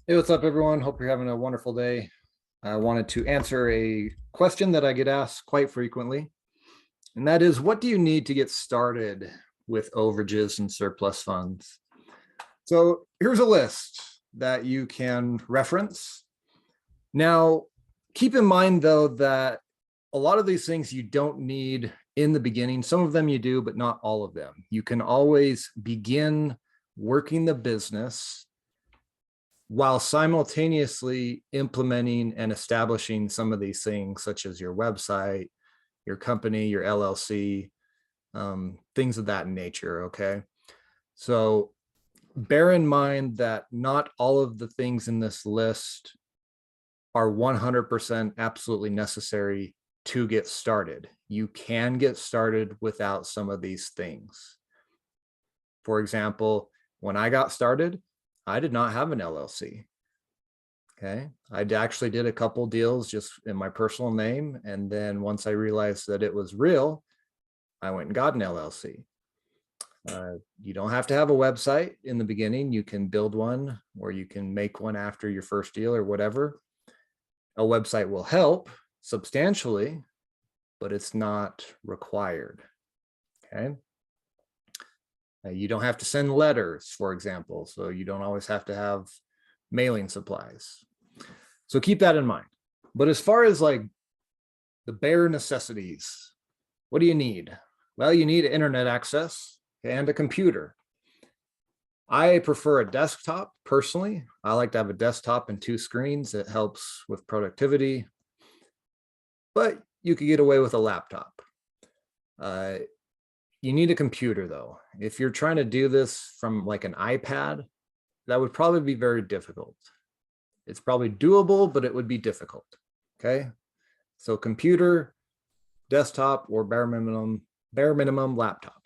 Hey, what's up, everyone? Hope you're having a wonderful day. I wanted to answer a question that I get asked quite frequently, and that is, what do you need to get started with overages and surplus funds? So here's a list that you can reference. Now, keep in mind, though, that a lot of these things you don't need in the beginning. Some of them you do, but not all of them. You can always begin working the business while simultaneously implementing and establishing some of these things, such as your website, your company, your LLC, things of that nature. Okay. So bear in mind that not all of the things in this list are 100% absolutely necessary to get started. You can get started without some of these things. For example, when I got started, I did not have an LLC. Okay. I actually did a couple deals just in my personal name. And then once I realized that it was real, I went and got an LLC. You don't have to have a website in the beginning. You can build one, or you can make one after your first deal or whatever. A website will help substantially, but it's not required. Okay. You don't have to send letters, for example. So you don't always have to have mailing supplies. So keep that in mind. But as far as like the bare necessities, what do you need? Well, you need internet access and a computer. I prefer a desktop personally. I like to have a desktop and two screens. It helps with productivity, but you could get away with a laptop. You need a computer though. If you're trying to do this from like an iPad, that would probably be very difficult. It's probably doable, but it would be difficult. Okay. So computer, desktop, or bare minimum laptop.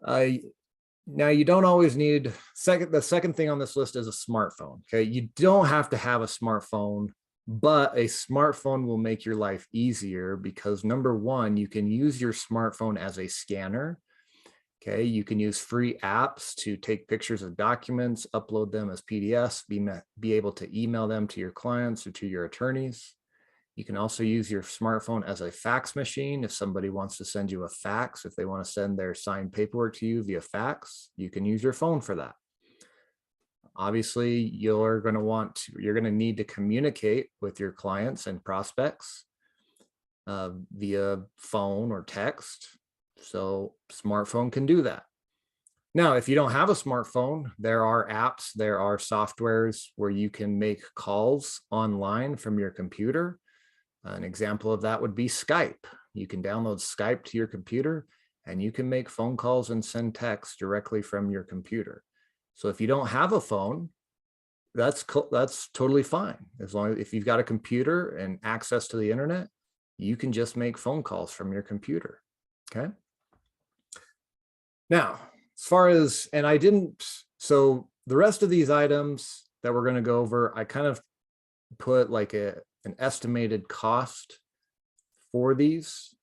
Now you don't always need the second thing on this list is a smartphone. Okay. You don't have to have a smartphone, but a smartphone will make your life easier because number one, you can use your smartphone as a scanner. Okay, you can use free apps to take pictures of documents, upload them as PDFs, be able to email them to your clients or to your attorneys. You can also use your smartphone as a fax machine. If somebody wants to send you a fax, if they want to send their signed paperwork to you via fax, you can use your phone for that. Obviously, you're going to need to communicate with your clients and prospects via phone or text. So smartphone can do that. Now, if you don't have a smartphone, there are apps, there are softwares where you can make calls online from your computer. An example of that would be Skype. You can download Skype to your computer and you can make phone calls and send text directly from your computer. So if you don't have a phone, that's totally fine. As long as if you've got a computer and access to the internet, you can just make phone calls from your computer. Okay. Now, as far as, so the rest of these items that we're going to go over, I kind of put like an estimated cost for these.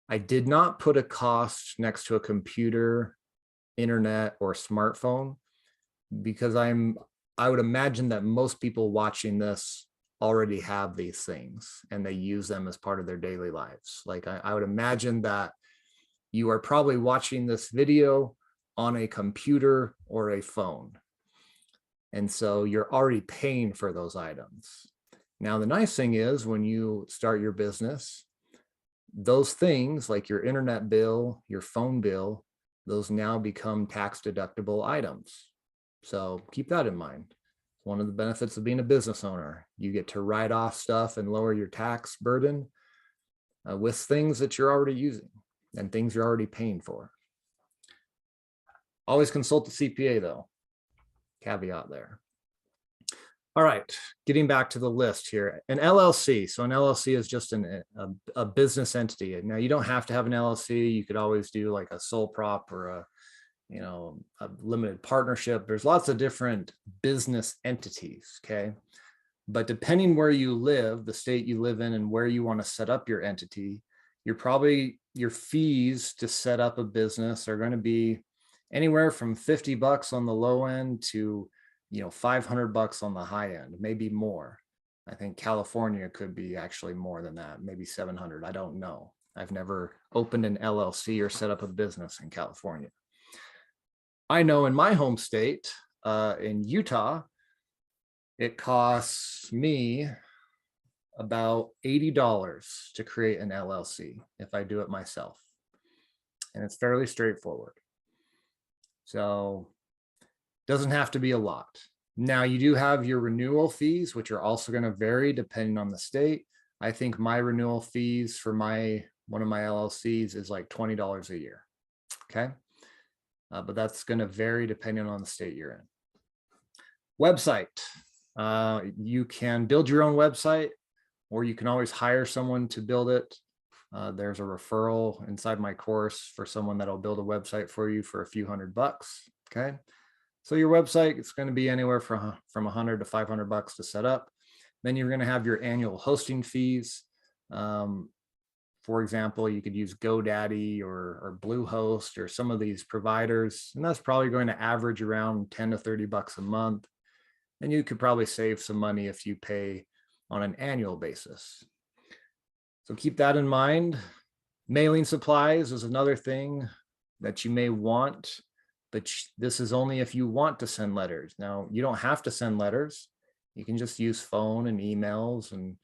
I did not put a cost next to a computer, internet, or smartphone because I would imagine that most people watching this already have these things and they use them as part of their daily lives. Like I would imagine that you are probably watching this video on a computer or a phone. And so you're already paying for those items. Now, the nice thing is when you start your business, those things like your internet bill, your phone bill, those now become tax deductible items. So keep that in mind. One of the benefits of being a business owner, you get to write off stuff and lower your tax burden with things that you're already using and things you're already paying for. Always consult the CPA though, caveat there. All right, getting back to the list here, an LLC. So an LLC is just a business entity. Now you don't have to have an LLC. You could always do like a sole prop or a limited partnership. There's lots of different business entities, okay? But depending where you live, the state you live in and where you want to set up your entity, your fees to set up a business are going to be anywhere from $50 on the low end to $500 on the high end, maybe more. I think California could be actually more than that, maybe 700. I don't know. I've never opened an LLC or set up a business in California. I know in my home state, in Utah, it costs me about $80 to create an LLC if I do it myself. And it's fairly straightforward. So it doesn't have to be a lot. Now you do have your renewal fees, which are also going to vary depending on the state. I think my renewal fees for one of my LLCs is like $20 a year. Okay. But that's going to vary depending on the state you're in. Website. You can build your own website, or you can always hire someone to build it. There's a referral inside my course for someone that'll build a website for you for a few $100. Okay. So your website, it's going to be anywhere from $100 to $500 to set up. Then you're going to have your annual hosting fees. For example, you could use GoDaddy or Bluehost or some of these providers, and that's probably going to average around 10 to $30 a month. And you could probably save some money if you pay on an annual basis. So keep that in mind. Mailing supplies is another thing that you may want, but this is only if you want to send letters. Now, you don't have to send letters. You can just use phone and emails and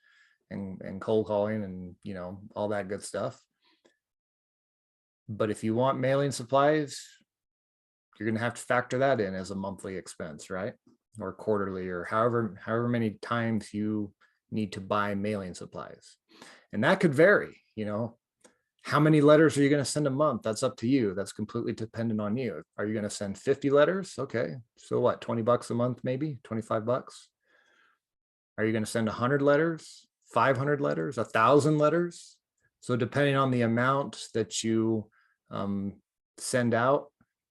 cold calling and all that good stuff. But if you want mailing supplies, you're going to have to factor that in as a monthly expense, right? Or quarterly, or however many times you need to buy mailing supplies. And that could vary. How many letters are you going to send a month? That's up to you. That's completely dependent on you. Are you going to send 50 letters? Okay. So what, $20 a month, maybe $25? Are you going to send 100 letters, 500 letters, 1,000 letters? So depending on the amount that you send out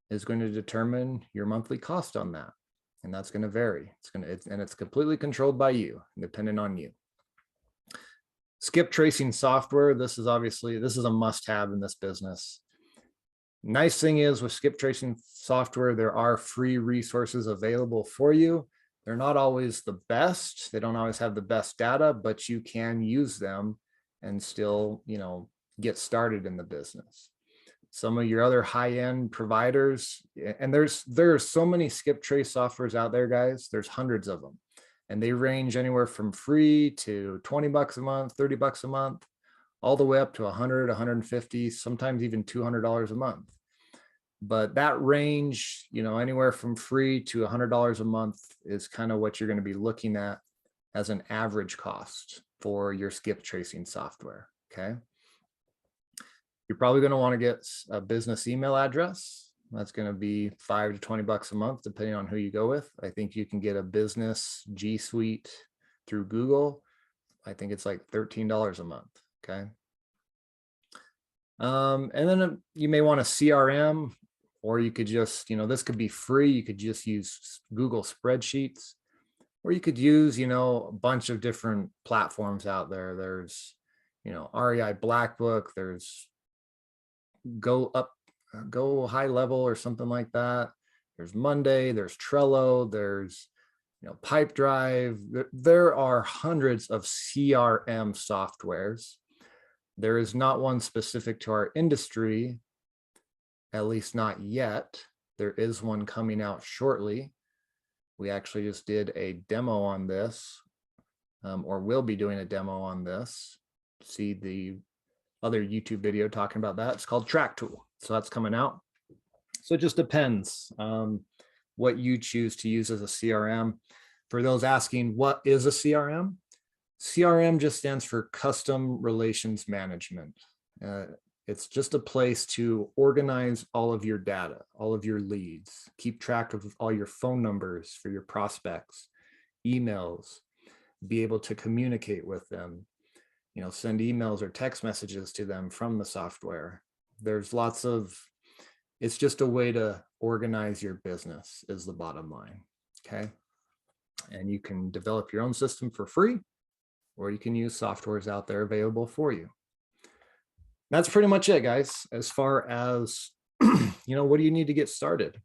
is going to determine your monthly cost on that. And that's going to vary. It's completely controlled by you, depending on you. Skip tracing software. This is a must-have in this business. Nice thing is with skip tracing software, there are free resources available for you. They're not always the best. They don't always have the best data, but you can use them and still, get started in the business. Some of your other high-end providers, and there are so many skip trace softwares out there, guys. There's hundreds of them, and they range anywhere from free to $20 a month, $30 a month, all the way up to $100, $150, sometimes even $200 a month. But that range, anywhere from free to $100 a month is kind of what you're going to be looking at as an average cost for your skip tracing software. Okay. You're probably going to want to get a business email address. That's going to be $5 to $20 a month, depending on who you go with. I think you can get a business G Suite through Google. I think it's like $13 a month. Okay. And then you may want a CRM, or you could just, this could be free. You could just use Google Spreadsheets, or you could use, a bunch of different platforms out there. There's, REI Blackbook, there's Go High Level or something like that. There's Monday, there's Trello, there's, Pipedrive. There are hundreds of CRM softwares. There is not one specific to our industry, at least not yet. There is one coming out shortly. We actually just did a demo on this, or will be doing a demo on this. See the other YouTube video talking about that. It's called Track Tool. So that's coming out. So it just depends what you choose to use as a CRM. For those asking, what is a CRM? CRM just stands for Custom Relations Management. It's just a place to organize all of your data, all of your leads, keep track of all your phone numbers for your prospects, emails, be able to communicate with them, send emails or text messages to them from the software. There's it's just a way to organize your business is the bottom line. Okay. And you can develop your own system for free, or you can use softwares out there available for you. That's pretty much it, guys, as far as, what do you need to get started?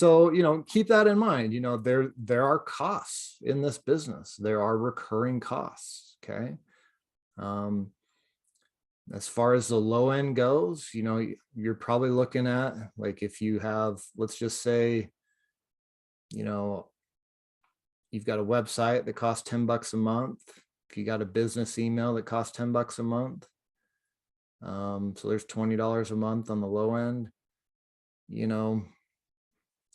So, keep that in mind. There are costs in this business. There are recurring costs. Okay. As far as the low end goes, you're probably looking at, like, if you have, let's just say, you've got a website that costs $10 a month. If you got a business email that costs $10 a month, so there's $20 a month on the low end.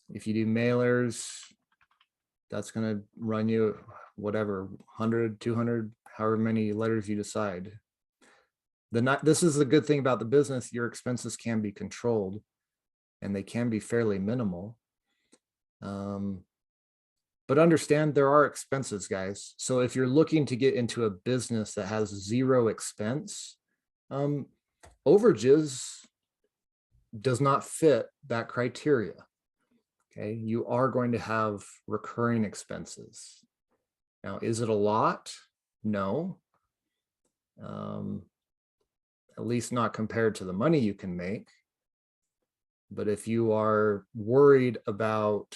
If you do mailers, that's going to run you whatever, 100, 200, however many letters you decide. This is the good thing about the business. Your expenses can be controlled and they can be fairly minimal. But understand there are expenses, guys. So if you're looking to get into a business that has zero expense, Overages does not fit that criteria. Okay, you are going to have recurring expenses. Now, is it a lot? No. At least not compared to the money you can make. But if you are worried about,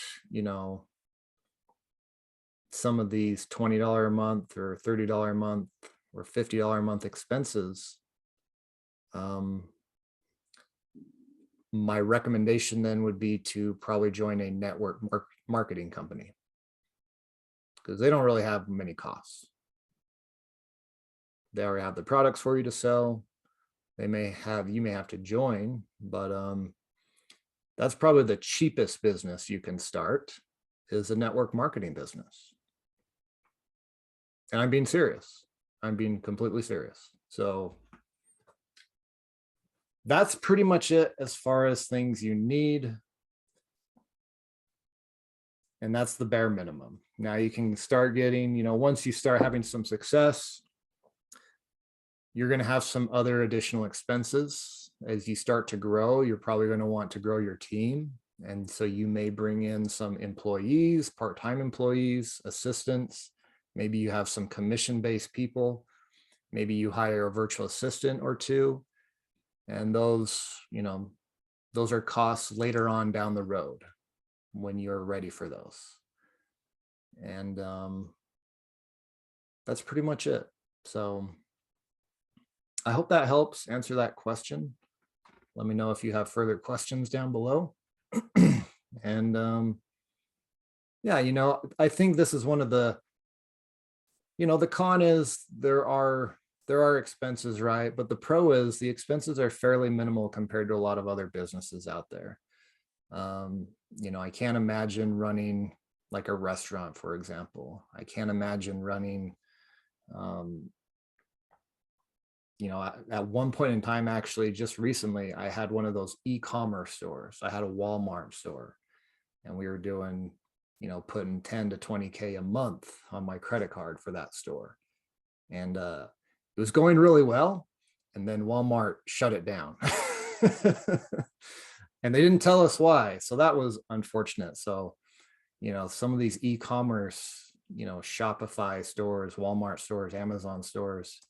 some of these $20 a month or $30 a month or $50 a month expenses, my recommendation then would be to probably join a network marketing company, because they don't really have many costs. They already have the products for you to sell. You may have to join, but that's probably the cheapest business you can start, is a network marketing business. And I'm being serious. I'm being completely serious. So that's pretty much it as far as things you need. And that's the bare minimum. Now you can start getting, once you start having some success, you're going to have some other additional expenses. As you start to grow, you're probably going to want to grow your team. And so you may bring in some employees, part-time employees, assistants. Maybe you have some commission-based people. Maybe you hire a virtual assistant or two. And those are costs later on down the road when you're ready for those. And that's pretty much it. So I hope that helps answer that question. Let me know if you have further questions down below. And yeah, I think this is one of the, the con is there are expenses, right? But the pro is the expenses are fairly minimal compared to a lot of other businesses out there. I can't imagine running like a restaurant, for example. I can't imagine running, at one point in time, actually, just recently, I had one of those e-commerce stores. I had a Walmart store, and we were doing, putting 10 to 20K a month on my credit card for that store. And it was going really well. And then Walmart shut it down. And they didn't tell us why. So that was unfortunate. So, some of these e-commerce, Shopify stores, Walmart stores, Amazon stores,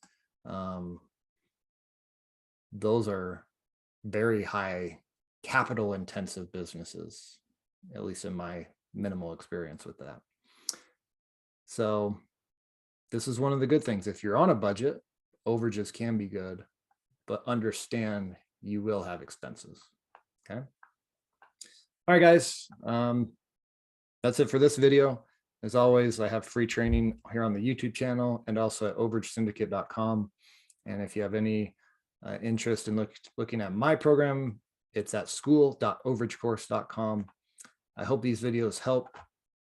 those are very high capital intensive businesses, at least in my minimal experience with that. So this is one of the good things. If you're on a budget, overages can be good, but understand you will have expenses. Okay. All right, guys. That's it for this video. As always, I have free training here on the YouTube channel and also at overagesyndicate.com. And if you have any interest in looking at my program, it's at school.overagecourse.com. I hope these videos help.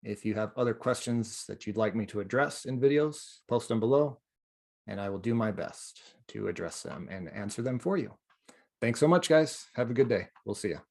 If you have other questions that you'd like me to address in videos, post them below, and I will do my best to address them and answer them for you. Thanks so much, guys. Have a good day. We'll see you.